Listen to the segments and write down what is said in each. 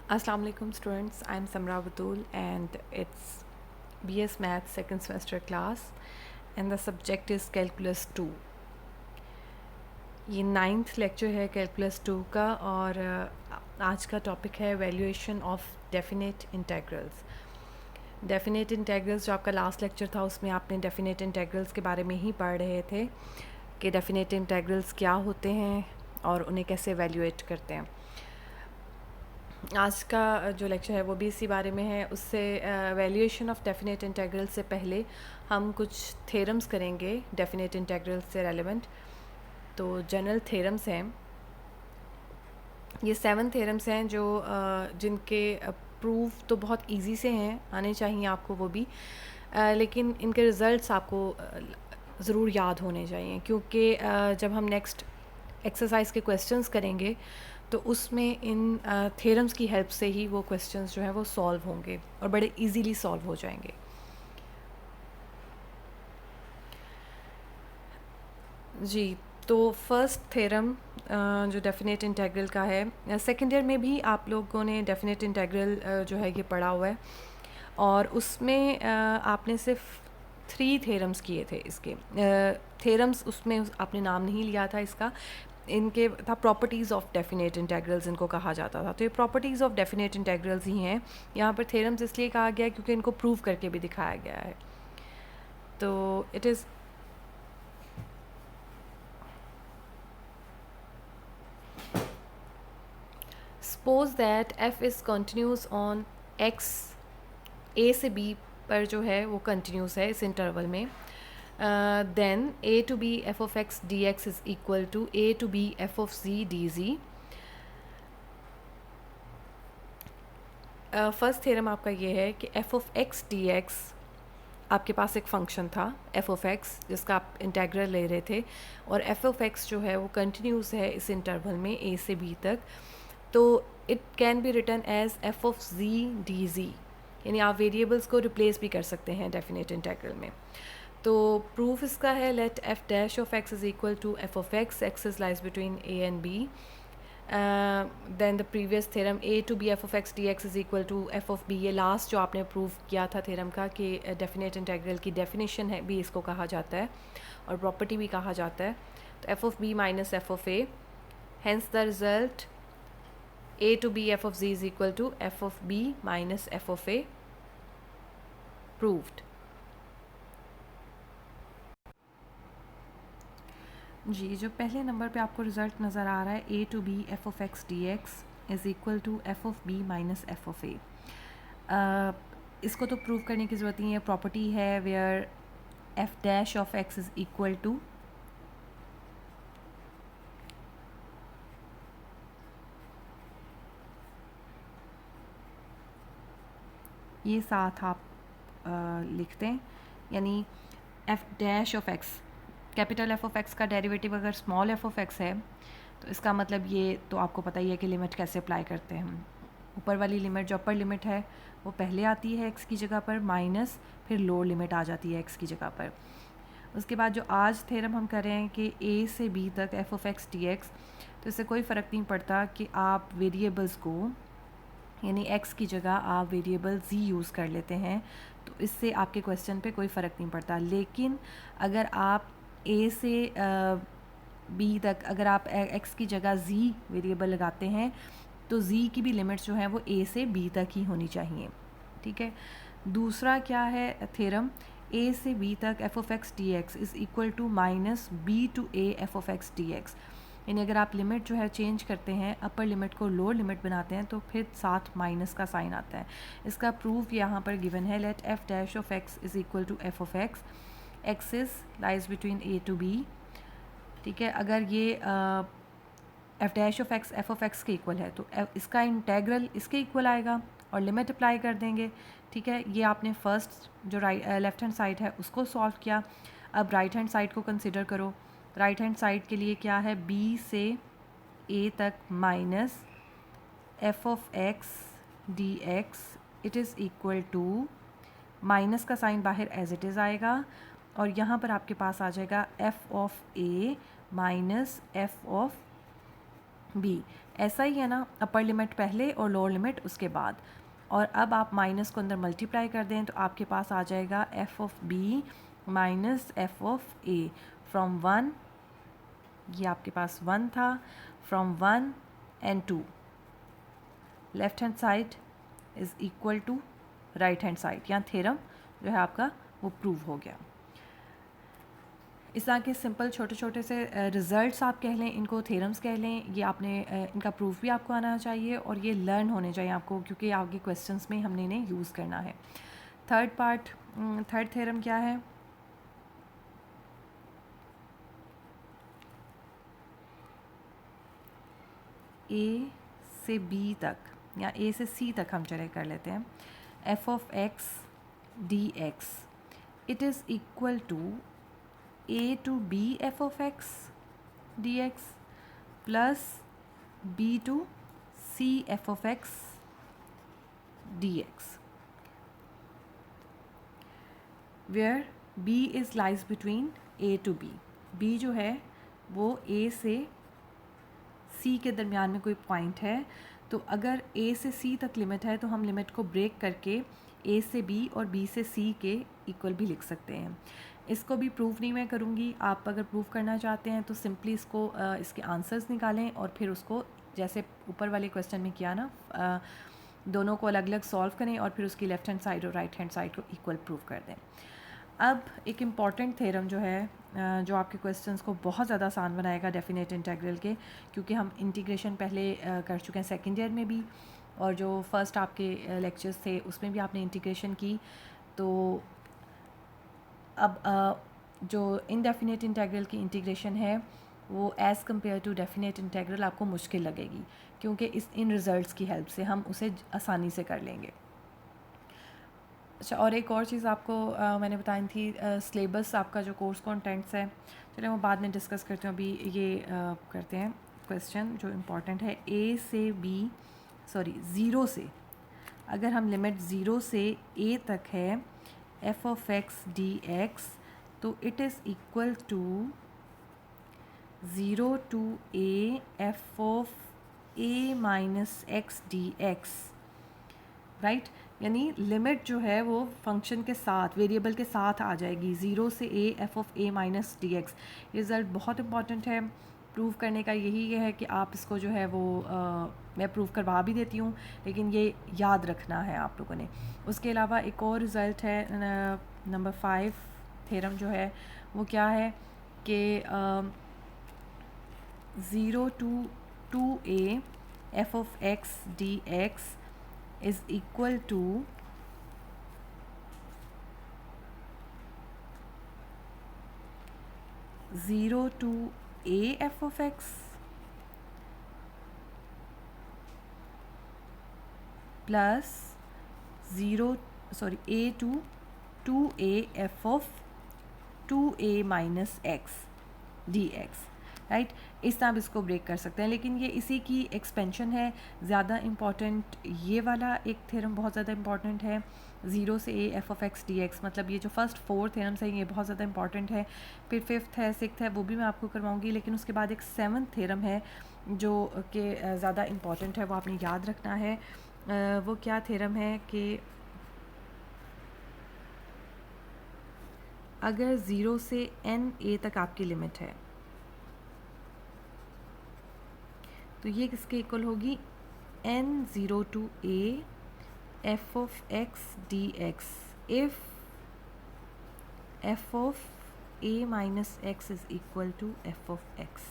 Assalamu alaikum students, I'm Samra Batul and it's BS Math second semester class and the subject is Calculus 2. ये 9th lecture है Calculus 2 का और आज का topic है valuation of definite integrals. Definite integrals जो आपका last lecture था उसमें आपने डेफिनेट इंटेग्रल्स के बारे में ही पढ़ रहे थे कि डेफिनेट इंटेग्रल्स क्या होते हैं और उन्हें कैसे वैल्यूएट करते हैं। आज का जो लेक्चर है वो भी इसी बारे में है। उससे वैल्यूएशन ऑफ डेफिनेट इंटेग्रल से पहले हम कुछ थ्योरम्स करेंगे डेफिनेट इंटेग्रल से रेलेवेंट। तो जनरल थ्योरम्स हैं, ये 7 थ्योरम्स हैं जो जिनके प्रूफ तो बहुत इजी से हैं, आने चाहिए आपको वो भी, लेकिन इनके रिज़ल्ट्स आपको ज़रूर याद होने चाहिए क्योंकि जब हम नेक्स्ट एक्सरसाइज के क्वेश्चंस करेंगे तो उसमें इन थ्योरम्स की हेल्प से ही वो क्वेश्चंस जो हैं वो सॉल्व होंगे और बड़े इजीली सॉल्व हो जाएंगे। जी, तो फर्स्ट थ्योरम जो डेफिनेट इंटेग्रल का है, सेकेंड ईयर में भी आप लोगों ने डेफिनेट इंटेग्रल जो है ये पढ़ा हुआ है और उसमें आपने सिर्फ 3 थ्योरम्स किए थे इसके। थ्योरम्स उसमें आपने नाम नहीं लिया था इसका, इनके था प्रॉपर्टीज़ ऑफ डेफिनेट इंटेग्रल्स इनको कहा जाता था। तो ये प्रॉपर्टीज़ ऑफ डेफिनेट इंटेग्रल्स ही हैं। यहाँ पर थ्योरम्स इसलिए कहा गया है क्योंकि इनको प्रूव करके भी दिखाया गया है। तो it is suppose that F is continuous on X, A से बी पर जो है वो कंटिन्यूस है इस इंटरवल में, then a to b f of x D x is equal to a to b f of g d g. First theorem आपका ये है कि f of x D x, आपके पास एक फ़ंक्शन था एफ ऑफ एक्स जिसका आप इंटेग्रल ले रहे थे और एफ ऑफ एक्स जो है वो कंटिन्यूस है इस इंटरवल में ए से बी तक, तो it can be written as f of g d g, यानी आप वेरिएबल्स को रिप्लेस भी कर सकते हैं डेफिनेट इंटेग्रल में। तो प्रूफ इसका है let f dash of x is equal to f of x, axis lies between a and b. Then the previous theorem a to b f of x D x is equal to f of b, ये last जो आपने prove किया था theorem का कि definite integral की definition है भी इसको कहा जाता है और प्रॉपर्टी भी कहा जाता है। तो f of b minus f of a, hence the result a to b f of z is equal to f of b minus f of a, proved। जी, जो पहले नंबर पे आपको रिज़ल्ट नज़र आ रहा है a to b f of x dx is equal to f of b minus f of a, इसको तो prove करने की ज़रूरत नहीं है, प्रॉपर्टी है where f dash of x is equal to ये साथ आप लिखते हैं, यानी f dash of x, capital f of x का डेरिवेटिव अगर स्मॉल f ऑफ x है तो इसका मतलब ये तो आपको पता ही है कि लिमिट कैसे अप्लाई करते हैं हम। ऊपर वाली लिमिट जो अपर लिमिट है वो पहले आती है x की जगह पर माइनस, फिर लोअर लिमिट आ जाती है x की जगह पर। उसके बाद जो आज थ्योरम हम कर रहे हैं कि a से b तक f ऑफ x dx, तो इससे कोई फ़र्क नहीं पड़ता कि आप वेरिएबल्स को, यानी x की जगह आप वेरिएबल z यूज़ कर लेते हैं, तो इससे आपके क्वेश्चन पे कोई फ़र्क नहीं पड़ता। लेकिन अगर आप a से b तक अगर आप x की जगह z वेरिएबल लगाते हैं तो z की भी लिमिट्स जो हैं वो a से b तक ही होनी चाहिए, ठीक है। दूसरा क्या है थ्योरम, a से b तक f of x d x is equal to minus b to a f of x d x, यानी अगर आप लिमिट जो है चेंज करते हैं, अपर लिमिट को लोअर लिमिट बनाते हैं तो फिर साथ माइनस का साइन आता है। इसका प्रूफ यहाँ पर गिवन है let f dash of x is equal to f of x, axis lies between a to b, ठीक है। अगर ये एफ डैश ऑफ एक्स के इक्वल है तो इसका इंटेग्रल इसके इक्वल आएगा और लिमिट अप्लाई कर देंगे, ठीक है। ये आपने फर्स्ट जो लेफ़्ट हैंड साइड है उसको सॉल्व किया, अब राइट हैंड साइड को कंसिडर करो। राइट हैंड साइड के लिए क्या है, b से a तक minus f of x d x, it is equal to, minus का साइन बाहर एज इट इज़ आएगा और यहाँ पर आपके पास आ जाएगा f of a minus f of b। ऐसा ही है ना, अपर लिमिट पहले और लोअर लिमिट उसके बाद। और अब आप माइनस को अंदर मल्टीप्लाई कर दें तो आपके पास आ जाएगा f of b minus f of a from 1, ये आपके पास 1 था, from 1 and 2, left hand side is equal to right hand side. यहाँ थ्योरम जो है आपका वो प्रूव हो गया। इस तरह के सिंपल छोटे छोटे से रिज़ल्ट्स आप कह लें, इनको थ्योरम्स कह लें, ये आपने इनका प्रूफ भी आपको आना चाहिए और ये लर्न होने चाहिए आपको, क्योंकि आगे क्वेश्चंस में हमने इन्हें यूज़ करना है। थर्ड थ्योरम क्या है? ए से बी तक या ए से सी तक हम चले कर लेते हैं। F of x D x it is equal to a to b f of x D x plus b to c f of x D x, where b is lies between a to b. B जो है वो ए से सी के दरमियान में कोई point है, तो अगर ए से सी तक लिमिट है तो हम लिमिट को ब्रेक करके ए से बी और बी से सी के इक्वल भी लिख सकते हैं। इसको भी प्रूफ नहीं मैं करूँगी, आप अगर प्रूफ करना चाहते हैं तो सिंपली इसको इसके आंसर्स निकालें और फिर उसको जैसे ऊपर वाले क्वेश्चन में किया ना, दोनों को अलग अलग सॉल्व करें और फिर उसकी लेफ़्ट हैंड साइड और राइट हैंड साइड को इक्वल प्रूफ कर दें। अब एक इम्पॉर्टेंट थ्योरम जो है जो आपके क्वेश्चंस को बहुत ज़्यादा आसान बनाएगा डेफिनेट इंटीग्रल के, क्योंकि हम इंटीग्रेशन पहले कर चुके हैं सेकेंड ईयर में भी, और जो फर्स्ट आपके लेक्चर्स थे उसमें भी आपने इंटीग्रेशन की। तो अब जो इनडेफिनेट इंटीग्रल की इंटीग्रेशन है वो as compare to definite integral आपको मुश्किल लगेगी, क्योंकि इन रिज़ल्ट्स की हेल्प से हम उसे आसानी से कर लेंगे। अच्छा, और एक और चीज़ आपको मैंने बताई थी, सिलेबस आपका जो कोर्स कंटेंट्स है, चलिए वो बाद में डिस्कस करते हैं। अभी ये करते हैं क्वेश्चन जो इम्पोर्टेंट है। ज़ीरो से अगर हम लिमिट ज़ीरो से ए तक है F of x D x, तो it is equal to zero to A F of A minus X D X, right. यानी लिमिट जो है वो फंक्शन के साथ, वेरिएबल के साथ आ जाएगी, ज़ीरो से A F of A minus D x. Result बहुत इंपॉर्टेंट है, प्रूव करने का यही है कि आप इसको जो है वो मैं प्रूव करवा भी देती हूँ, लेकिन ये याद रखना है आप लोगों ने। उसके अलावा एक और रिज़ल्ट है नंबर 5 थ्योरम जो है वो क्या है कि zero to A F of x D x is equal to zero to a f of x plus a to a f of 2a minus x dx, right. इस तरह आप इसको ब्रेक कर सकते हैं, लेकिन ये इसी की एक्सपेंशन है। ज़्यादा इम्पॉर्टेंट ये वाला एक थ्योरम बहुत ज़्यादा इम्पॉर्टेंट है, ज़ीरो से A F of x D x. मतलब ये जो फर्स्ट 4 थ्योरम्स हैं ये बहुत ज़्यादा इंपॉर्टेंट है। फिर 5th है, 6th है, वो भी मैं आपको करवाऊँगी, लेकिन उसके बाद एक 7th थ्योरम है जो कि ज़्यादा इम्पॉर्टेंट है, वो आपने याद रखना है। वो क्या थ्योरम है कि अगर ज़ीरो से n a तक आपकी लिमिट है तो ये किसके इक्वल होगी, n zero to a f of x d x if f of a minus x is equal to f of x।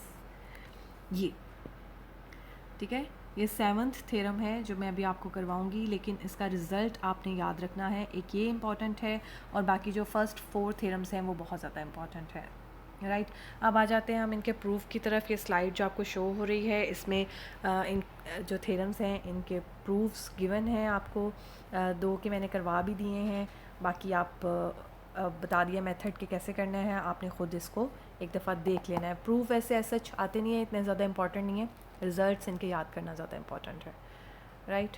ये ठीक है, ये 7th थ्योरम है जो मैं अभी आपको करवाऊंगी, लेकिन इसका रिज़ल्ट आपने याद रखना है। एक ये इम्पॉर्टेंट है और बाकी जो फर्स्ट 4 थ्योरम्स हैं वो बहुत ज़्यादा इम्पॉर्टेंट है, राइट। अब आ जाते हैं हम इनके प्रूफ की तरफ। ये स्लाइड जो आपको शो हो रही है इसमें इन जो थ्योरम्स हैं इनके प्रूफ्स गिवन हैं आपको। 2 के मैंने करवा भी दिए हैं, बाकी आप बता दिया मेथड के कैसे करना है, आपने ख़ुद इसको एक दफ़ा देख लेना है। प्रूफ ऐसे सच आते नहीं है, इतने ज़्यादा इंपॉर्टेंट नहीं है, रिज़ल्ट्स इनके याद करना ज़्यादा इंपॉर्टेंट है, राइट।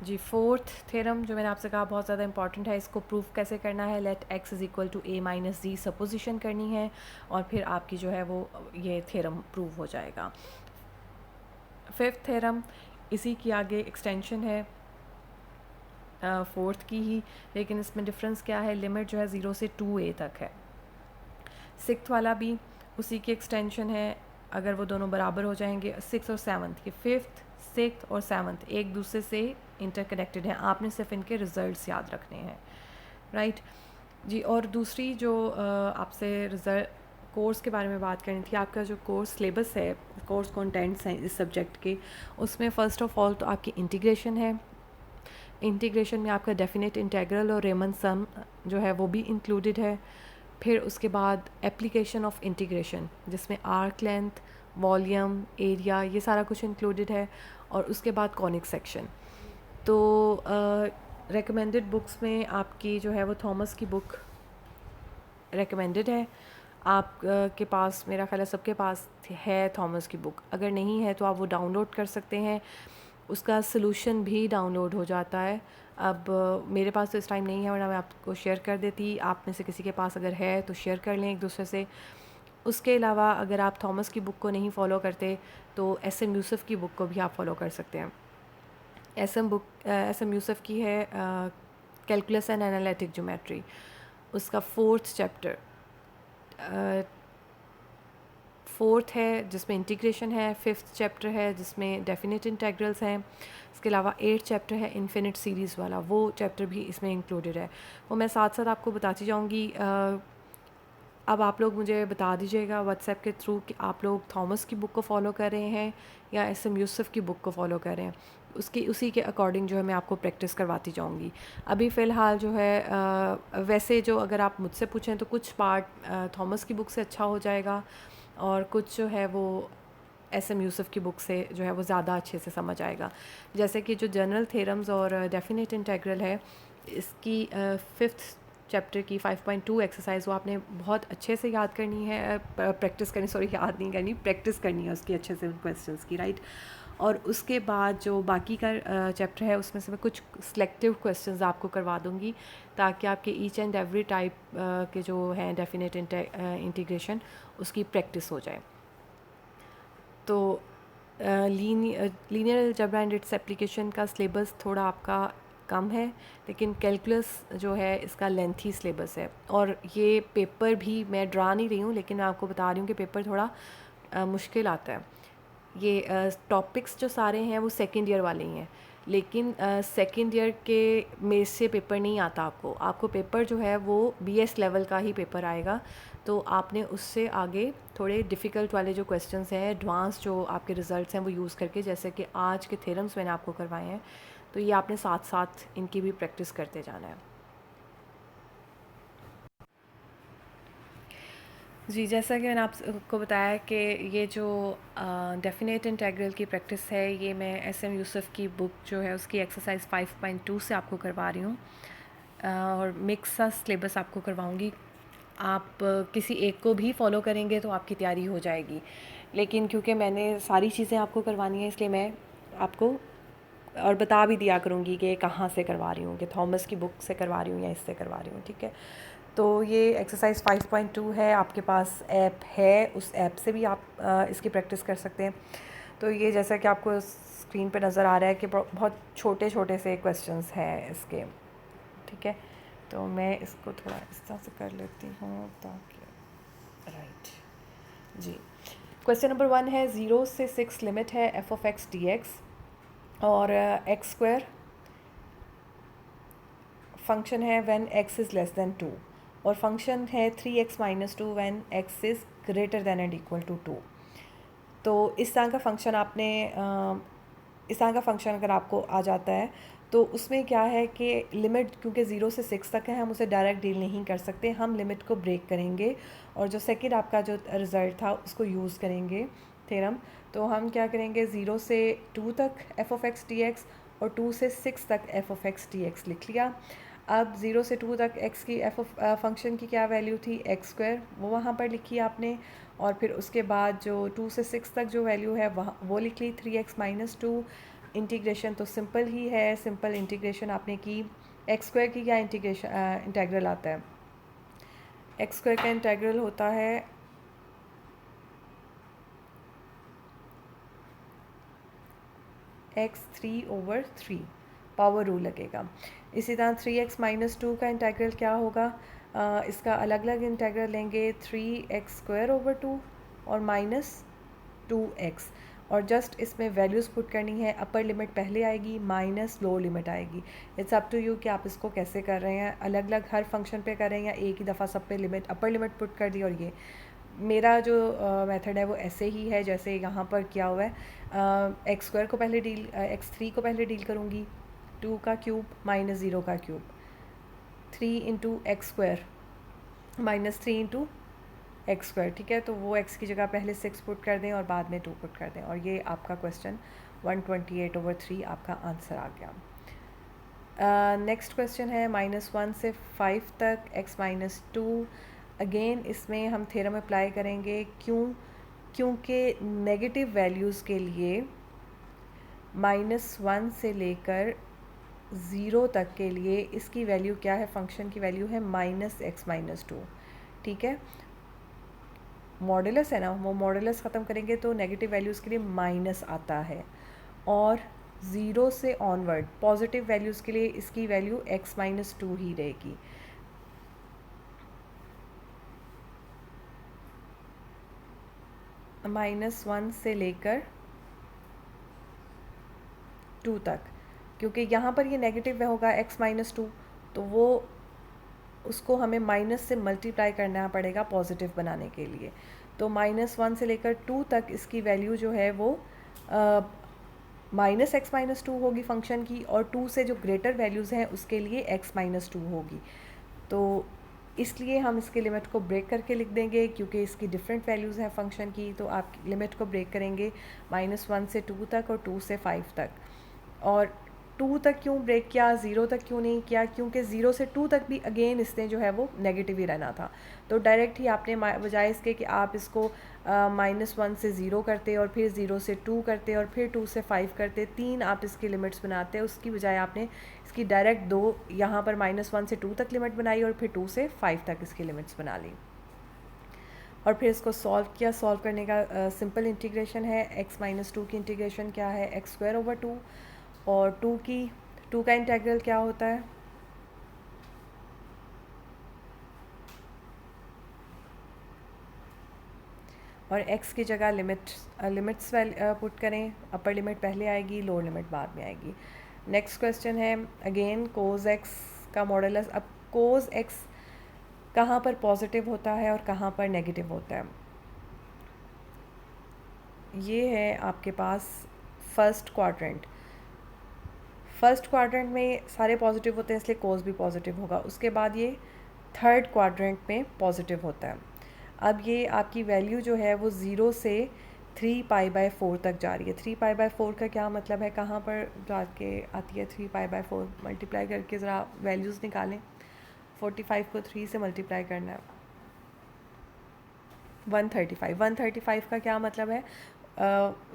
जी फोर्थ थ्योरम जो मैंने आपसे कहा बहुत ज़्यादा इंपॉर्टेंट है, इसको प्रूव कैसे करना है, let x is equal to a minus डी सपोजिशन करनी है और फिर आपकी जो है वो ये थ्योरम प्रूव हो जाएगा। फिफ्थ थ्योरम इसी की आगे एक्सटेंशन है फोर्थ की ही, लेकिन इसमें डिफरेंस क्या है, लिमिट जो है 0 से 2a तक है। सिक्स्थ वाला भी उसी की एक्सटेंशन है, अगर वो दोनों बराबर हो जाएंगे, सिक्स और सेवन्थ के, फिफ्थ सिक्स्थ और सेवन्थ एक दूसरे से इंटरकनेक्टेड हैं, आपने सिर्फ इनके रिज़ल्ट्स याद रखने हैं, राइट जी। और दूसरी जो आपसे रिज़ल्ट कोर्स के बारे में बात करनी थी, आपका जो कोर्स सिलेबस है, कोर्स कंटेंट्स हैं इस सब्जेक्ट के, उसमें फ़र्स्ट ऑफ ऑल तो आपकी इंटीग्रेशन है। इंटीग्रेशन में आपका डेफिनेट इंटीग्रल और रेमन सम जो है वो भी इंक्लूडेड है। फिर उसके बाद एप्लीकेशन ऑफ इंटीग्रेशन जिसमें आर्क लेंथ, वॉल्यूम, एरिया, ये सारा कुछ इंक्लूडेड है। और उसके बाद कॉनिक सेक्शन। तो रिकमेंडेड बुक्स में आपकी जो है वो थॉमस की बुक रिकमेंडेड है। आप के पास, मेरा ख्याल है सबके पास है थॉमस की बुक, अगर नहीं है तो आप वो डाउनलोड कर सकते हैं, उसका सलूशन भी डाउनलोड हो जाता है। अब मेरे पास तो इस टाइम नहीं है, वरना मैं आपको शेयर कर देती, आप में से किसी के पास अगर है तो शेयर कर लें एक दूसरे से। उसके अलावा अगर आप थॉमस की बुक को नहीं फ़ॉलो करते तो एस एम यूसुफ़ की बुक को भी आप फ़ॉलो कर सकते हैं। एस एम यूसुफ़ की है कैलकुलस एंड एनालिटिक ज्योमेट्री, उसका फोर्थ चैप्टर फोर्थ है जिसमें इंटीग्रेशन है, फिफ्थ चैप्टर है जिसमें डेफिनेट इंटीग्रल्स हैं, इसके अलावा एट चैप्टर है इन्फिनिट सीरीज़ वाला, वो चैप्टर भी इसमें इंक्लूडेड है। वो मैं साथ साथ आपको बताती जाऊँगी। अब आप लोग मुझे बता दीजिएगा व्हाट्सएप के थ्रू कि आप लोग थॉमस की बुक को फ़ॉलो कर रहे हैं या एस एम यूसुफ़ की बुक को फ़ॉलो कर रहे हैं, उसी के अकॉर्डिंग जो है मैं आपको प्रैक्टिस करवाती जाऊँगी। अभी फ़िलहाल जो है वैसे जो अगर आप मुझसे पूछें तो कुछ पार्ट थॉमस की बुक से अच्छा हो जाएगा और कुछ जो है वो एस एम यूसुफ़ की बुक से जो है वो ज़्यादा अच्छे से समझ आएगा। जैसे कि जो जनरल थ्योरम्स और डेफिनेट इंटीग्रल है, इसकी फिफ्थ चैप्टर की 5.2 एक्सरसाइज वो आपने बहुत अच्छे से याद करनी है, प्रैक्टिस करनी, सॉरी याद नहीं करनी, प्रैक्टिस करनी है उसकी अच्छे से उन क्वेश्चंस की, राइट। और उसके बाद जो बाकी का चैप्टर है उसमें से मैं कुछ सिलेक्टिव क्वेश्चंस आपको करवा दूंगी ताकि आपके ईच एंड एवरी टाइप के जो हैं डेफिनेट इंटीग्रेशन उसकी प्रैक्टिस हो जाए। तो linear algebra and its application का सिलेबस थोड़ा आपका कम है, लेकिन कैलकुलस जो है इसका लेंथी सिलेबस है। और ये पेपर भी मैं डरा नहीं रही हूँ, लेकिन मैं आपको बता रही हूँ कि पेपर थोड़ा मुश्किल आता है। ये टॉपिक्स जो सारे हैं वो सेकेंड ईयर वाले ही हैं, लेकिन सेकेंड ईयर के में से पेपर नहीं आता आपको पेपर जो है वो बीएस लेवल का ही पेपर आएगा। तो आपने उससे आगे थोड़े डिफ़िकल्ट वाले जो क्वेश्चंस हैं, एडवांस जो आपके रिज़ल्ट्स हैं वो यूज़ करके, जैसे कि आज के थ्योरम्स मैंने आपको करवाए हैं, तो ये आपने साथ साथ इनकी भी प्रैक्टिस करते जाना है। जी, जैसा कि मैंने आपको बताया कि ये जो डेफिनेट इंटीग्रल की प्रैक्टिस है ये मैं एस एम यूसुफ़ की बुक जो है उसकी एक्सरसाइज 5.2 से आपको करवा रही हूँ और मिक्स सा सिलेबस आपको करवाऊँगी। आप किसी एक को भी फॉलो करेंगे तो आपकी तैयारी हो जाएगी, लेकिन क्योंकि मैंने सारी चीज़ें आपको करवानी है इसलिए मैं आपको और बता भी दिया करूँगी कि कहाँ से करवा रही हूँ, कि थॉमस की बुक से करवा रही हूँ या इससे करवा रही हूँ, ठीक है। तो ये एक्सरसाइज 5.2 है, आपके पास ऐप है, उस ऐप से भी आप इसकी प्रैक्टिस कर सकते हैं। तो ये जैसा कि आपको स्क्रीन पे नज़र आ रहा है कि बहुत छोटे छोटे से क्वेश्चंस हैं इसके, ठीक है। तो मैं इसको थोड़ा इस तरह से कर लेती हूँ ताकि, राइट जी। क्वेश्चन नंबर 1 है 0 से 6 लिमिट है F of x D x और एक्स स्क्वायर फंक्शन है when x is less than 2 और फंक्शन है 3x minus 2 when x is greater than and equal to 2। तो इस तरह का फंक्शन आपने इस तरह का फंक्शन अगर आपको आ जाता है तो उसमें क्या है कि लिमिट क्योंकि 0 से 6 तक है, हम उसे डायरेक्ट डील नहीं कर सकते, हम लिमिट को ब्रेक करेंगे और जो सेकंड आपका जो रिज़ल्ट था उसको यूज़ करेंगे थ्योरम। तो हम क्या करेंगे, 0 से 2 तक F of x D x और 2 से 6 तक F of x D x लिख लिया। अब 0 से 2 तक x की एफ ऑफ फंक्शन की क्या वैल्यू थी, एक्स स्क्वायर, वो वहाँ पर लिखी आपने। और फिर उसके बाद जो 2 से 6 तक जो वैल्यू है वहाँ वो लिख ली 3x माइनस 2। इंटीग्रेशन तो सिंपल ही है, सिंपल इंटीग्रेशन आपने की। एक्स स्क्वायर की क्या इंटीग्रेशन इंटेग्रल आता है? एक्स स्क्वायर का इंटेग्रल होता है x3/3, पावर रूल लगेगा। इसी तरह 3x-2 का इंटेग्रल क्या होगा? इसका अलग अलग इंटेग्रल लेंगे, 3x² और -2x, और जस्ट इसमें वैल्यूज़ पुट करनी है। अपर लिमिट पहले आएगी, माइनस लोअर लिमिट आएगी। इट्स अप टू यू कि आप इसको कैसे कर रहे हैं, अलग अलग हर फंक्शन पे कर रहे हैं या एक ही दफ़ा सब पे लिमिट अपर लिमिट पुट कर दी। और ये मेरा जो मेथड है वो ऐसे ही है जैसे यहाँ पर किया हुआ है। x² को पहले डील x3 को पहले डील करूँगी, 2 का क्यूब माइनस 0 का क्यूब, 3 × x² -3 × x²। ठीक है, तो वो x की जगह पहले 6 पुट कर दें और बाद में 2 पुट कर दें, और ये आपका क्वेश्चन 128/3 आपका आंसर आ गया। नेक्स्ट क्वेश्चन है -1 से 5 तक x-2। अगेन इसमें हम थ्योरम अप्लाई करेंगे, क्योंकि नेगेटिव वैल्यूज़ के लिए -1 से लेकर 0 तक के लिए इसकी वैल्यू क्या है? फंक्शन की वैल्यू है -x-2। ठीक है, मॉडुलस है ना, वो मॉडुलस ख़त्म करेंगे तो नेगेटिव वैल्यूज़ के लिए माइनस आता है, और 0 से ऑनवर्ड पॉजिटिव वैल्यूज़ के लिए इसकी वैल्यू x-2 ही रहेगी। -1 से लेकर 2 तक, क्योंकि यहाँ पर ये नेगेटिव होगा x-2, तो वो उसको हमें माइनस से मल्टीप्लाई करना पड़ेगा पॉजिटिव बनाने के लिए। तो -1 से लेकर 2 तक इसकी वैल्यू जो है वो -x-2 होगी फंक्शन की, और 2 से जो ग्रेटर वैल्यूज़ हैं उसके लिए x-2 होगी। तो इसलिए हम इसके लिमिट को ब्रेक करके लिख देंगे, क्योंकि इसकी डिफरेंट वैल्यूज़ हैं फंक्शन की। तो आप लिमिट को ब्रेक करेंगे -1 से 2 तक और 2 से 5 तक। और 2 तक क्यों ब्रेक किया, 0 तक क्यों नहीं किया? क्योंकि 0 से 2 तक भी अगेन इसने जो है वो नेगेटिव ही रहना था। तो डायरेक्ट ही आपने बजाय इसके कि आप इसको -1 से 0 करते और फिर 0 से 2 करते और फिर 2 से 5 करते, 3 आप इसकी लिमिट्स बनाते, उसकी बजाय आपने इसकी डायरेक्ट 2 यहाँ पर -1 से 2 तक लिमिट बनाई और फिर 2 से 5 तक इसकी लिमिट्स बना ली, और फिर इसको सॉल्व किया। सॉल्व करने का सिंपल इंटीग्रेशन है। x-2 की इंटीग्रेशन क्या है? x²/2, और 2 का इंटीग्रल क्या होता है? और x की जगह लिमिट्स पुट करें, अपर लिमिट पहले आएगी, लोअर लिमिट बाद में आएगी। नेक्स्ट क्वेश्चन है अगेन cos x का मॉडुलस। अब cos x कहाँ पर पॉजिटिव होता है और कहाँ पर नेगेटिव होता है? ये है आपके पास फर्स्ट क्वाड्रेंट। फर्स्ट क्वाड्रेंट में सारे पॉजिटिव होते हैं, इसलिए cos भी पॉजिटिव होगा। उसके बाद ये थर्ड क्वाड्रेंट में पॉजिटिव होता है। अब ये आपकी वैल्यू जो है वो 0 से 3π/4 तक जा रही है। 3π/4 का क्या मतलब है? कहाँ पर जाके आती है 3π/4? मल्टीप्लाई करके ज़रा वैल्यूज़ निकालें। 45 को 3 से मल्टीप्लाई करना है, 135। 135 का क्या मतलब है?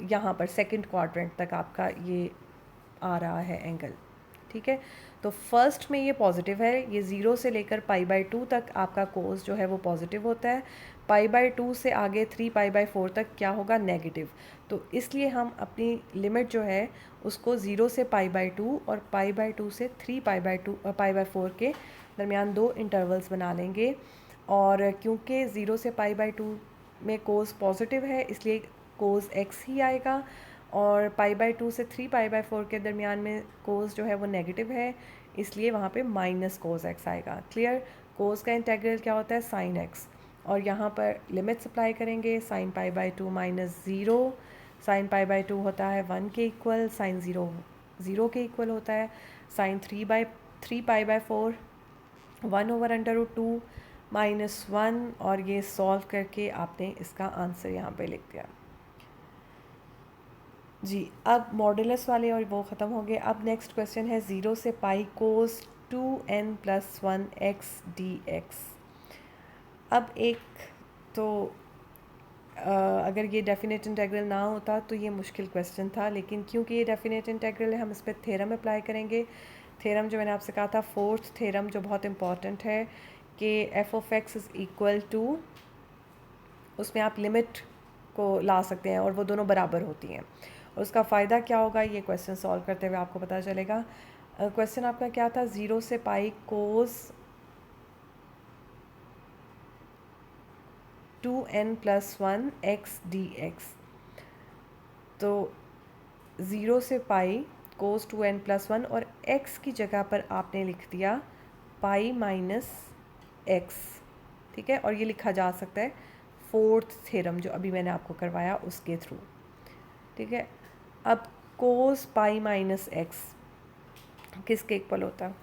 यहाँ पर सेकंड क्वाड्रेंट तक आपका ये आ रहा है एंगल। ठीक है, तो फर्स्ट में ये पॉजिटिव है, ये 0 से लेकर π/2 तक आपका कोस जो है वो पॉजिटिव होता है। π/2 से आगे 3π/4 तक क्या होगा? नेगेटिव। तो इसलिए हम अपनी लिमिट जो है उसको 0 से π/2 और π/2 से 3π/4 के दरमियान 2 इंटरवल्स बना लेंगे। और क्योंकि 0 से π/2 में कोस पॉजिटिव है, इसलिए कोस x ही आएगा, और π/2 से 3π/4 के दरमियान में कोस जो है वो नेगेटिव है, इसलिए वहाँ पे माइनस कोस x आएगा। क्लियर? कोस का इंटीग्रल क्या होता है? साइन x, और यहाँ पर लिमिट्स अप्लाई करेंगे। साइन π/2 -0, साइन π/2 होता है 1 के इक्वल, साइन 0 के इक्वल होता है। साइन 3π/4 1/√2 -1, और ये सॉल्व करके आपने इसका आंसर यहाँ पे लिख दिया। जी, अब मॉडुलस वाले और वो ख़त्म हो गए। अब नेक्स्ट क्वेश्चन है 0 से पाई cos 2n+1 x dx। अब एक तो अगर ये डेफिनेट इंटेग्रल ना होता तो ये मुश्किल क्वेश्चन था, लेकिन क्योंकि ये डेफिनेट इंटेग्रल है हम इस पर थ्योरम अप्लाई करेंगे। थ्योरम जो मैंने आपसे कहा था, फोर्थ थ्योरम, जो बहुत इंपॉर्टेंट है कि f of x is equal to, उसमें आप लिमिट को ला सकते हैं और वो दोनों बराबर होती हैं। और उसका फ़ायदा क्या होगा ये क्वेश्चन सॉल्व करते हुए आपको पता चलेगा। क्वेश्चन आपका क्या था, 0 से पाई कोस 2n+1 x dx। तो 0 से पाई कोस 2n+1 और x की जगह पर आपने लिख दिया पाई माइनस x, ठीक है। और ये लिखा जा सकता है फोर्थ थ्योरम जो अभी मैंने आपको करवाया उसके थ्रू, ठीक है। अब कोस पाई माइनस एक्स किसके इक्वल होता है?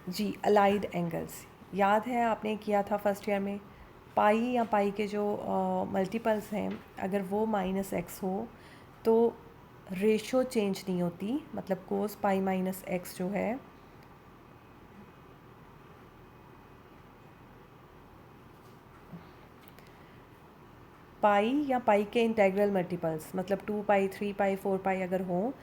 जी, अलाइड एंगल्स। याद है आपने किया था फर्स्ट ईयर में, पाई या पाई के जो मल्टीपल्स हैं अगर वो माइनस एक्स हो तो रेशो चेंज नहीं होती, मतलब कोस पाई माइनस एक्स जो है पाई या पाई के इंटेग्रल मल्टीपल्स, मतलब 2 पाई 3 पाई 4 पाई अगर हो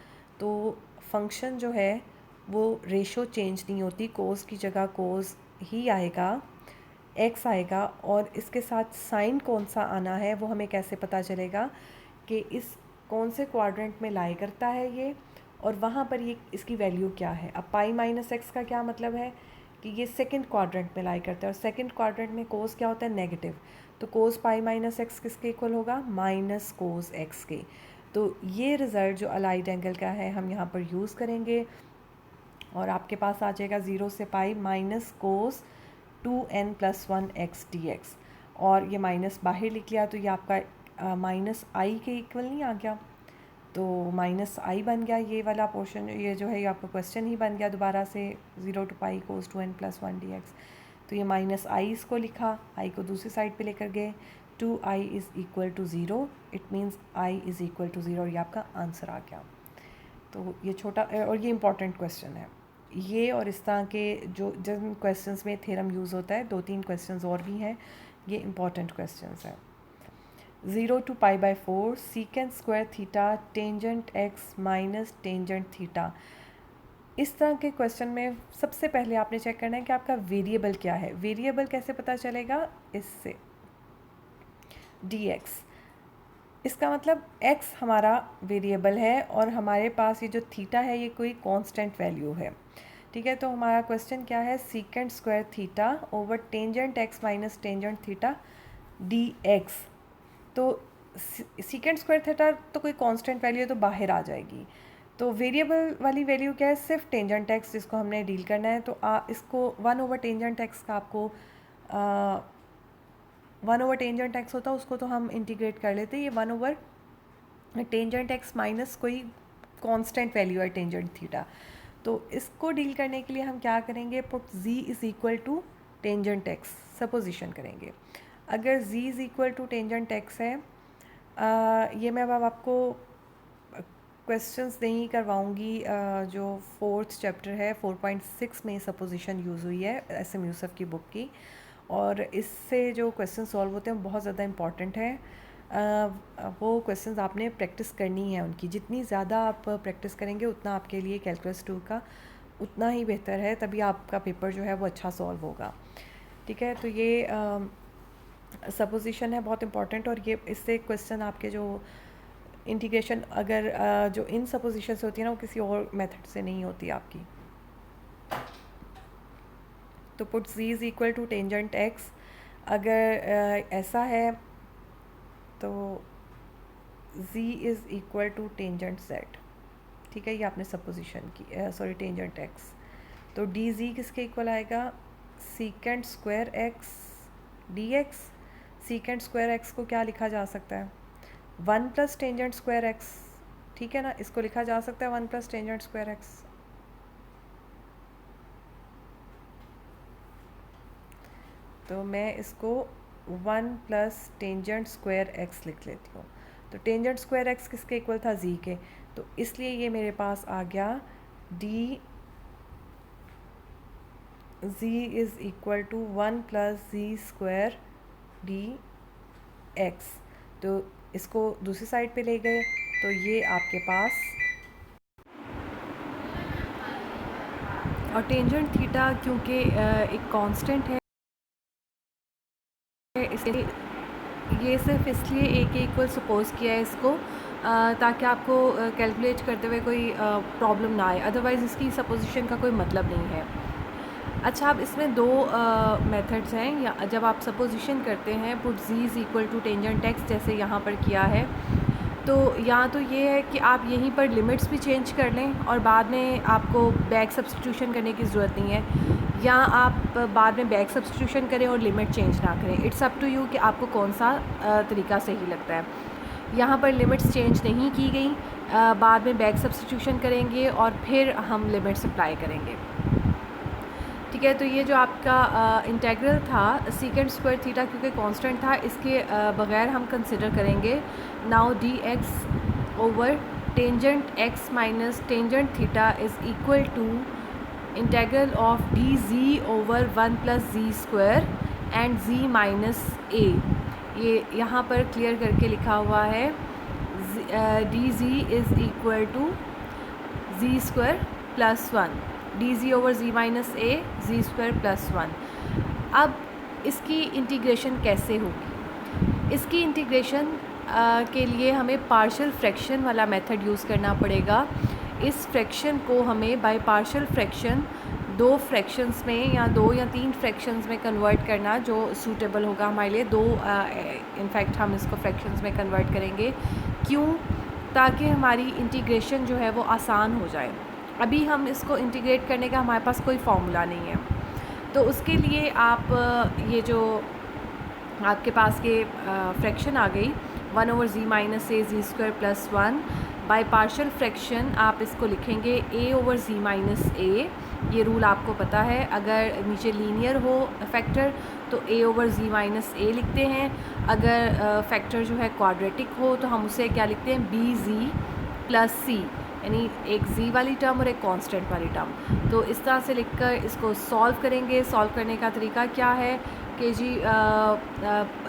तो फंक्शन जो है वो रेशो चेंज नहीं होती, कोस की जगह कोस ही आएगा, एक्स आएगा। और इसके साथ साइन कौन सा आना है वो हमें कैसे पता चलेगा कि इस कौन से क्वाड्रेंट में लाई करता है ये, और वहाँ पर ये इसकी वैल्यू क्या है। अब पाई माइनस एक्स का क्या मतलब है कि ये सेकंड क्वाड्रेंट में लाई करता है, और सेकंड क्वाड्रेंट में कोस क्या होता है, नेगेटिव। तो कोस पाई माइनस एक्स किसके इक्वल होगा, माइनस कोस एक्स के। तो ये रिज़ल्ट जो अलाइड एंगल का है हम यहाँ पर यूज़ करेंगे और आपके पास आ जाएगा 0 से pi minus cos 2n+1 x dx। और ये माइनस बाहर लिख लिया तो ये आपका माइनस आई के इक्वल नहीं आ गया, तो माइनस आई बन गया ये वाला पोर्शन, ये जो है ये आपका क्वेश्चन ही बन गया दोबारा से, 0 to pi cos 2n+1 dx। तो ये माइनस आई इसको लिखा, आई को दूसरी साइड पे लेकर गए, 2i is equal to 0, it means i is equal to 0, और ये आपका आंसर आ गया। तो ये छोटा और ये इंपॉर्टेंट क्वेश्चन है ये, और इस तरह के जो जिन क्वेश्चंस में थ्योरम यूज़ होता है, 2-3 क्वेश्चंस और भी हैं, ये इंपॉर्टेंट क्वेश्चंस हैं। 0 to π/4 secant square theta tangent x minus tangent theta. इस तरह के क्वेश्चन में सबसे पहले आपने चेक करना है कि आपका वेरिएबल क्या है। वेरिएबल कैसे पता चलेगा, इससे dx, इसका मतलब x हमारा वेरिएबल है और हमारे पास ये जो थीटा है ये कोई कांस्टेंट वैल्यू है, ठीक है। तो हमारा क्वेश्चन क्या है, secant square theta over tangent x minus tangent theta dx। तो सीकेंट स्क्वायर थीटा तो कोई कांस्टेंट वैल्यू है तो बाहर आ जाएगी। तो वेरिएबल वाली वैल्यू क्या है, सिर्फ टेंजेंट एक्स जिसको हमने डील करना है। तो इसको 1 ओवर टेंजेंट एक्स का आपको 1 ओवर टेंजेंट एक्स होता है उसको तो हम इंटीग्रेट कर लेते हैं, ये 1 ओवर टेंजेंट एक्स माइनस कोई कांस्टेंट वैल्यू है टेंजेंट थीटा। तो इसको डील करने के लिए हम क्या करेंगे, put z is equal to tangent x supposition करेंगे। अगर z is equal to tangent x है, ये मैं अब आपको क्वेश्चंस नहीं करवाऊंगी, जो फोर्थ चैप्टर है 4.6 में सपोजिशन यूज़ हुई है SM यूसुफ की बुक की, और इससे जो क्वेश्चन सॉल्व होते हैं बहुत ज़्यादा इंपॉर्टेंट है। वो क्वेश्चंस आपने प्रैक्टिस करनी है उनकी, जितनी ज़्यादा आप प्रैक्टिस करेंगे उतना आपके लिए कैलकुलस 2 का उतना ही बेहतर है, तभी आपका पेपर जो है वो अच्छा सॉल्व होगा, ठीक है। तो ये सपोजिशन है बहुत इंपॉर्टेंट, और ये इससे क्वेश्चन आपके जो इंटीग्रेशन अगर जो इन सपोजिशन से होती है ना वो किसी और मेथड से नहीं होती आपकी। तो put z is equal to tangent x, अगर ऐसा है तो z is equal to tangent z, ठीक है। ये आपने सपोजिशन की, सॉरी टेंजेंट x। तो डी जी किसके इक्वल आएगा, secant square x dx। Secant square x को क्या लिखा जा सकता है, 1 प्लस टेंजेंट स्क्वायर x, ठीक है ना। इसको लिखा जा सकता है 1 प्लस टेंजेंट स्क्वायर x। तो मैं इसको 1 प्लस टेंजेंट स्क्वायर x लिख लेती हूँ। तो टेंजेंट स्क्वायर x किसके इक्वल था, z के, तो इसलिए ये मेरे पास आ गया d z is equal to 1 plus ji square d x. तो इसको दूसरी साइड पे ले गए तो ये आपके पास, और टेंजेंट थीटा क्योंकि एक कांस्टेंट है इसलिए ये सिर्फ इसलिए ए के इक्वल सपोज किया है इसको ताकि आपको कैलकुलेट करते हुए कोई प्रॉब्लम ना आए, अदरवाइज़ इसकी सपोजिशन का कोई मतलब नहीं है। अच्छा, अब इसमें दो मेथड्स हैं। या जब आप सपोजिशन करते हैं put z is equal to tangent x जैसे यहाँ पर किया है, तो या तो ये है कि आप यहीं पर लिमिट्स भी चेंज कर लें और बाद में आपको बैक सब्स्टिट्यूशन करने की ज़रूरत नहीं है, या आप बाद में बैक सब्स्टिट्यूशन करें और लिमिट चेंज ना करें। इट्स अप टू यू कि आपको कौन सा तरीका सही लगता है। यहाँ पर लिमिट्स चेंज नहीं की गई, बाद में बैक सब्स्टिट्यूशन करेंगे और फिर हम लिमिट्स अप्लाई करेंगे। ठीक है, तो ये जो आपका इंटेग्रल था सीकेंड स्क्वायर थीटा क्योंकि कांस्टेंट था, इसके बगैर हम कंसिडर करेंगे now D X over tangent x minus tangent theta is equal to integral of D Z over 1 plus ji square and Z minus ए। ये यहाँ पर क्लियर करके लिखा हुआ है D Z is equal to Z square plus 1, D Z over ji minus A ji square plus 1। अब इसकी integration कैसे होगी? इसकी इंटीग्रेशन के लिए हमें पार्शियल फ्रैक्शन वाला मेथड यूज़ करना पड़ेगा। इस फ्रैक्शन को हमें बाय पार्शियल फ्रैक्शन दो फ्रैक्शंस में या दो या तीन फ्रैक्शंस में कन्वर्ट करना जो सूटेबल होगा हमारे लिए। दो इनफैक्ट हम इसको फ्रैक्शंस में कन्वर्ट करेंगे। क्यों? ताकि हमारी इंटीग्रेशन जो है वो आसान हो जाए। अभी हम इसको इंटीग्रेट करने का हमारे पास कोई फार्मूला नहीं है, तो उसके लिए आप ये जो आपके पास के फ्रैक्शन आ गई 1 over ji minus A ji square plus 1, by partial fraction आप इसको लिखेंगे a ओवर जी माइनस ए। ये रूल आपको पता है, अगर नीचे लीनियर हो फैक्टर तो a ओवर जी माइनस ए लिखते हैं, अगर फैक्टर जो है क्वाड्रेटिक हो तो हम उसे क्या लिखते हैं बी जी प्लस सी, यानी एक z वाली टर्म और एक कांस्टेंट वाली टर्म। तो इस तरह से लिखकर इसको सॉल्व करेंगे। सॉल्व करने का तरीका क्या है कि जी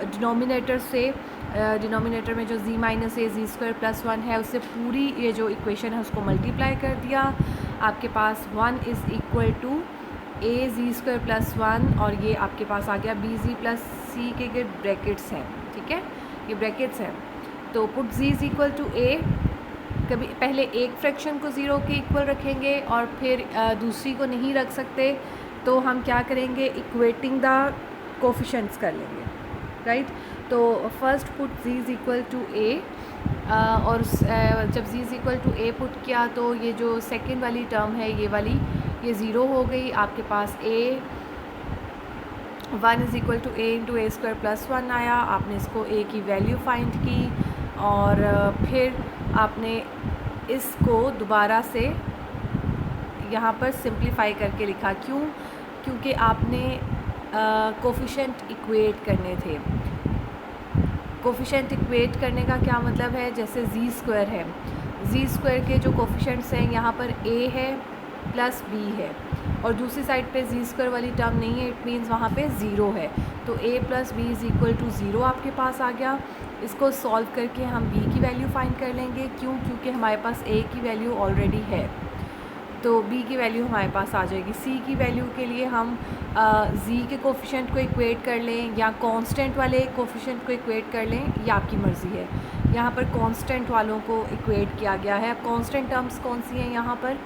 डिनोमिनेटर से डिनोमिनेटर में जो z माइनस ए जी स्क्वायर प्लस 1 है उससे पूरी ये जो इक्वेशन है उसको मल्टीप्लाई कर दिया। आपके पास 1 is equal to a ji square plus 1 और ये आपके पास आ गया बी जी प्लस सी के ब्रैकेट्स हैं। ठीक है, ये ब्रैकेट्स हैं। तो put z is equal to A, कभी पहले एक फ्रैक्शन को ज़ीरो के इक्वल रखेंगे और फिर दूसरी को नहीं रख सकते तो हम क्या करेंगे, इक्वेटिंग द कोफिशेंट्स कर लेंगे, राइट। तो first put z is equal to A, और जब z is equal to A put किया तो ये जो सेकंड वाली टर्म है ये वाली ये ज़ीरो हो गई। आपके पास a 1 is equal to a into a square plus 1 आया। आपने इसको a की वैल्यू फाइंड की और फिर आपने इसको दोबारा से यहाँ पर सिंप्लीफाई करके लिखा। क्यों? क्योंकि आपने कोफिशेंट इक्वेट करने थे। कोफिशेंट इक्वेट करने का क्या मतलब है, जैसे जी स्क्वायर है, जी स्क्वायर के जो कोफिशेंट्स हैं यहाँ पर a है प्लस b है और दूसरी साइड पे जी स्क्वायर वाली टर्म नहीं है, इट मीन्स वहाँ पे ज़ीरो है। तो a plus b is equal to zero आपके पास आ गया। इसको सॉल्व करके हम b की वैल्यू फाइंड कर लेंगे। क्यों? क्योंकि हमारे पास a की वैल्यू ऑलरेडी है, तो b की वैल्यू हमारे पास आ जाएगी। c की वैल्यू के लिए हम z के कोफिशेंट को इक्वेट कर लें या कांस्टेंट वाले कोफिशेंट को इक्वेट कर लें, ये आपकी मर्ज़ी है। यहाँ पर कांस्टेंट वालों को इक्वेट किया गया है। अब कांस्टेंट टर्म्स कौन सी हैं यहाँ पर,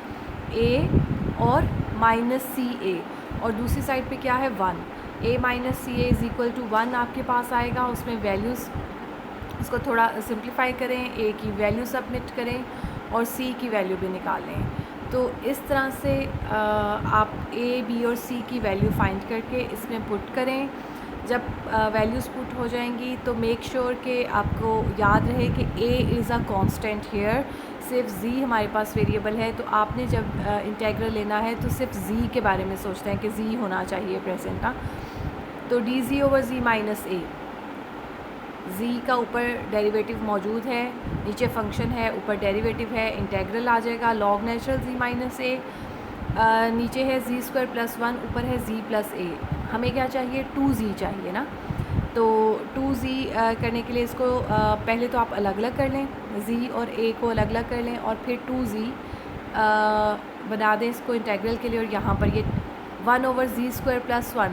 a और माइनस सी ए, और दूसरी साइड पे क्या है 1, a minus c a is equal to 1 आपके पास आएगा। उसमें वैल्यूज़ उसको थोड़ा सिंप्लीफाई करें, a की वैल्यू सबमिट करें और c की वैल्यू भी निकालें। तो इस तरह से आप a, b और c की वैल्यू फाइंड करके इसमें पुट करें। जब वैल्यूज़ पुट हो जाएंगी तो मेक श्योर कि आपको याद रहे कि a is a constant here, सिर्फ z हमारे पास वेरिएबल है। तो आपने जब इंटेग्रल लेना है तो सिर्फ z के बारे में सोचते हैं कि z होना चाहिए प्रेजेंट का। तो डी जी ओवर जी माइनस ए, z का ऊपर डेरिवेटिव मौजूद है, नीचे फंक्शन है, ऊपर डेरिवेटिव है, इंटेग्रल आ जाएगा लॉग नेचुरल z माइनस ए। नीचे है जी स्क्वायर प्लस 1, ऊपर है जी प्लस ए। हमें क्या चाहिए, 2z चाहिए ना। तो 2z करने के लिए इसको पहले तो आप अलग अलग कर लें, z और a को अलग अलग कर लें और फिर 2z बना दें इसको इंटेग्रल के लिए। और यहाँ पर ये 1/z स्क्वायर प्लस 1,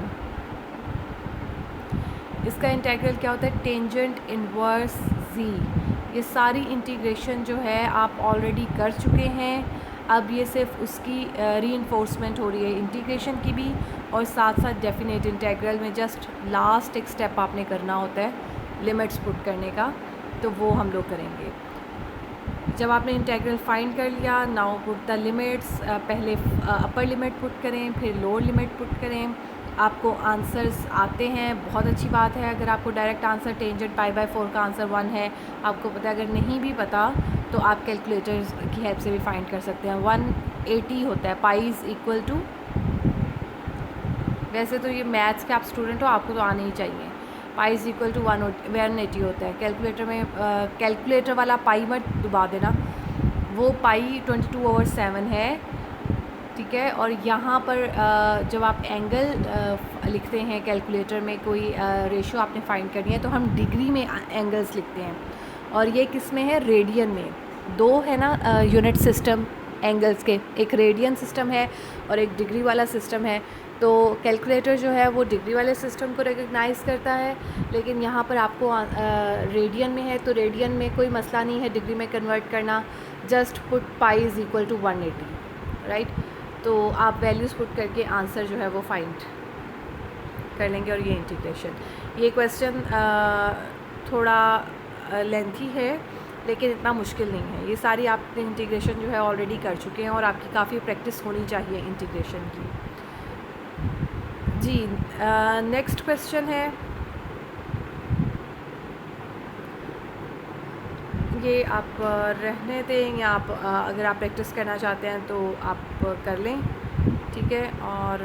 इसका इंटेग्रल क्या होता है, टेंजेंट इनवर्स z। ये सारी इंटीग्रेशन जो है आप ऑलरेडी कर चुके हैं, अब ये सिर्फ उसकी रीइंफोर्समेंट हो रही है इंटीग्रेशन की भी, और साथ साथ डेफिनेट इंटेग्रल में जस्ट लास्ट एक स्टेप आपने करना होता है लिमिट्स पुट करने का, तो वो हम लोग करेंगे। जब आपने इंटेग्रल फाइंड कर लिया, नाउ पुट द लिमिट्स, पहले अपर लिमिट पुट करें फिर लोअर लिमिट पुट करें। आपको आंसर्स आते हैं, बहुत अच्छी बात है। अगर आपको डायरेक्ट आंसर टेंजेंट π/4 का आंसर 1 है, आपको पता है। अगर नहीं भी पता तो आप कैलकुलेटर की हेल्प से भी फाइंड कर सकते हैं। 180 होता है, पाई इज़ इक्वल टू, वैसे तो ये मैथ्स के आप स्टूडेंट हो, आपको तो आने ही चाहिए। पाई इज़ इक्वल टू 180 होता है। कैलकुलेटर में कैलकुलेटर वाला पाई मत डुबा देना, वो पाई 22/7 है, ठीक है। और यहाँ पर जब आप एंगल लिखते हैं कैलकुलेटर में, कोई रेशियो आपने फाइंड करनी है, तो हम डिग्री में एंगल्स लिखते हैं, और ये किस में है, रेडियन में। दो है ना यूनिट सिस्टम एंगल्स के, एक रेडियन सिस्टम है और एक डिग्री वाला सिस्टम है। तो कैलकुलेटर जो है वो डिग्री वाले सिस्टम को रिकग्नाइज़ करता है, लेकिन यहाँ पर आपको रेडियन में है, तो रेडियन में कोई मसला नहीं है डिग्री में कन्वर्ट करना। Just put pi is equal to 180, right. तो आप वैल्यूज़ पुट करके आंसर जो है वो फाइंड कर लेंगे। और ये इंटीग्रेशन, ये क्वेश्चन थोड़ा लेंथी है लेकिन इतना मुश्किल नहीं है। ये सारी आपने इंटीग्रेशन जो है ऑलरेडी कर चुके हैं और आपकी काफ़ी प्रैक्टिस होनी चाहिए इंटीग्रेशन की। जी, नेक्स्ट क्वेश्चन है, ये आप रहने दें, या आप अगर आप प्रैक्टिस करना चाहते हैं तो आप कर लें, ठीक है। और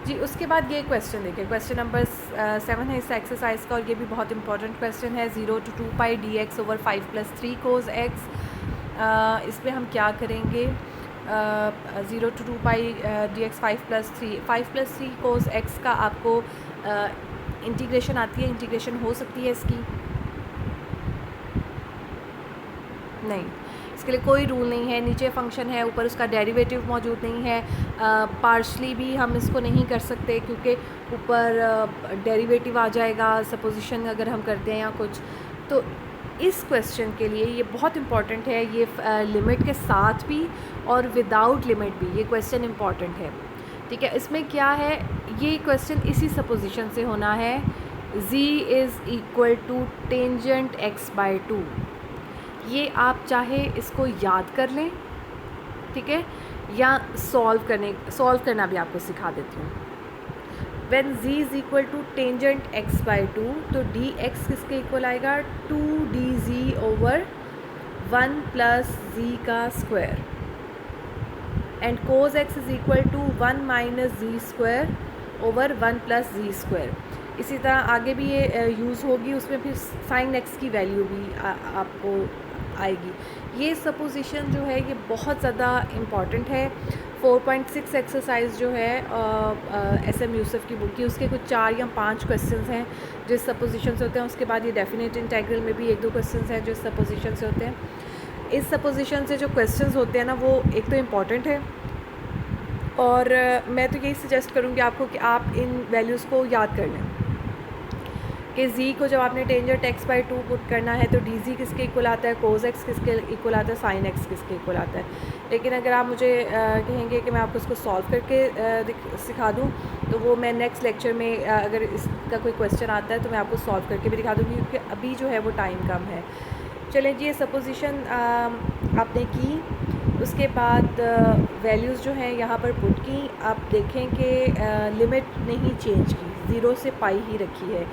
जी, उसके बाद ये क्वेश्चन देखिए, क्वेश्चन नंबर 7 है इस एक्सरसाइज का, और ये भी बहुत इंपॉर्टेंट क्वेश्चन है। 0 to 2π dx/5 + 3 cos x। इसमें हम क्या करेंगे, 0 to 2π dx 5 + 3 cos x का आपको इंटीग्रेशन आती है, इंटीग्रेशन हो सकती है इसकी? नहीं, इसके लिए कोई रूल नहीं है। नीचे फंक्शन है, ऊपर उसका डेरिवेटिव मौजूद नहीं है। पार्शली भी हम इसको नहीं कर सकते क्योंकि ऊपर डेरिवेटिव आ जाएगा, सपोजिशन अगर हम करते हैं या कुछ। तो इस क्वेश्चन के लिए ये बहुत इंपॉर्टेंट है, ये लिमिट के साथ भी और विदाउट लिमिट भी ये क्वेश्चन इंपॉर्टेंट है, ठीक है। इसमें क्या है, ये क्वेश्चन इसी सपोजिशन से होना है, z = टेंजेंट x/2। ये आप चाहे इसको याद कर लें, ठीक है, या सॉल्व करना भी आपको सिखा देती हूँ। व्हेन z = टेंजेंट x/2, तो dx किसके इक्वल आएगा, 2dz/1 + z²। And cos x = 1 - z²/1 + z²। इसी तरह आगे भी ये यूज़ होगी, उसमें फिर sin x की वैल्यू भी आपको आएगी। ये सपोजिशन जो है ये बहुत ज़्यादा इम्पॉर्टेंट है। 4.6 एक्सरसाइज जो है SM यूसुफ की बुक की, उसके कुछ 4 या 5 क्वेश्चंस हैं जो इस सपोजिशन से होते हैं। उसके बाद ये डेफिनेट इंटेग्रल में भी 1-2 क्वेश्चंस हैं जो इस सपोजिशन से होते हैं। इस सपोजिशन से जो क्वेश्चंस होते हैं ना, वो एक तो इम्पॉर्टेंट है, और मैं तो यही सजेस्ट करूँगी आपको कि आप इन वैल्यूज़ को याद कर लें कि z को जब आपने टेंजेंट x/2 पुट करना है तो dz किसके इक्वल आता है, cos x किसके इक्वल आता है, sin x किसके इक्वल आता है। लेकिन अगर आप मुझे कहेंगे कि मैं आपको इसको सॉल्व करके सिखा दूं, तो वो मैं नेक्स्ट लेक्चर में अगर इसका कोई क्वेश्चन आता है तो मैं आपको सॉल्व करके भी दिखा दूँगी, क्योंकि अभी जो है वो टाइम कम है। चलें जी, ये सपोजिशन आपने की, उसके बाद वैल्यूज़ जो हैं यहाँ पर पुट की। आप देखें कि लिमिट नहीं चेंज की, 0 से π ही रखी है,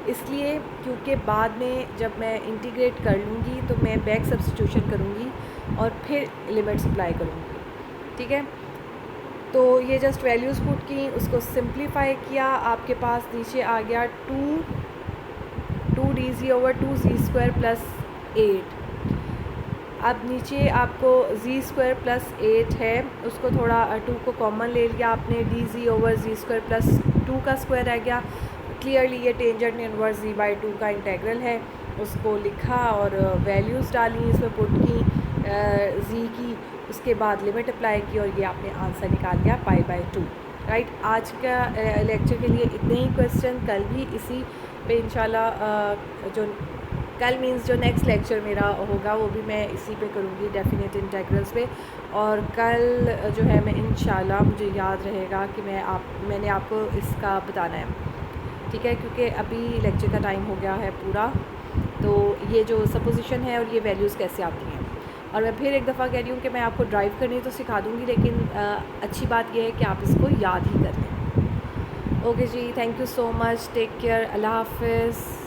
इसलिए क्योंकि बाद में जब मैं इंटीग्रेट कर लूँगी तो मैं बैक सब्स्टिट्यूशन करूँगी और फिर लिमिट्स अप्लाई करूँगी, ठीक है। तो ये जस्ट वैल्यूज़ पुट की, उसको सिंप्लीफाई किया, आपके पास नीचे आ गया 2dz/2z² + 8। अब नीचे आपको z² प्लस 8 है, उसको थोड़ा 2 को कॉमन ले लिया आपने, dz ओवर z² प्लस 2 का स्क्वायर रह गया। क्लियरली ये टेंजेंट इनवर्स z/2 का इंटेग्रल है, उसको लिखा और वैल्यूज़ डाली, इसमें पुट की z की, उसके बाद लिमिट अप्लाई की और ये आपने आंसर निकाल लिया π/2। राइट, आज का लेक्चर के लिए इतने ही क्वेश्चन, कल भी इसी पे इंशाल्लाह जो कल मींस जो नेक्स्ट लेक्चर मेरा होगा वो भी मैं इसी पे करूँगी, डेफिनेट इंटेग्रल्स पे। और कल जो है मैं इंशाल्लाह, मुझे याद रहेगा कि मैंने आपको इसका बताना है, ठीक है, क्योंकि अभी लेक्चर का टाइम हो गया है पूरा। तो ये जो सपोजिशन है और ये वैल्यूज़ कैसे आती हैं, और मैं फिर एक दफ़ा कह रही हूँ कि मैं आपको ड्राइव करनी तो सिखा दूँगी, लेकिन अच्छी बात यह है कि आप इसको याद ही कर लें। ओके जी, thank you so much, take care, अल्लाह हाफ़िज़।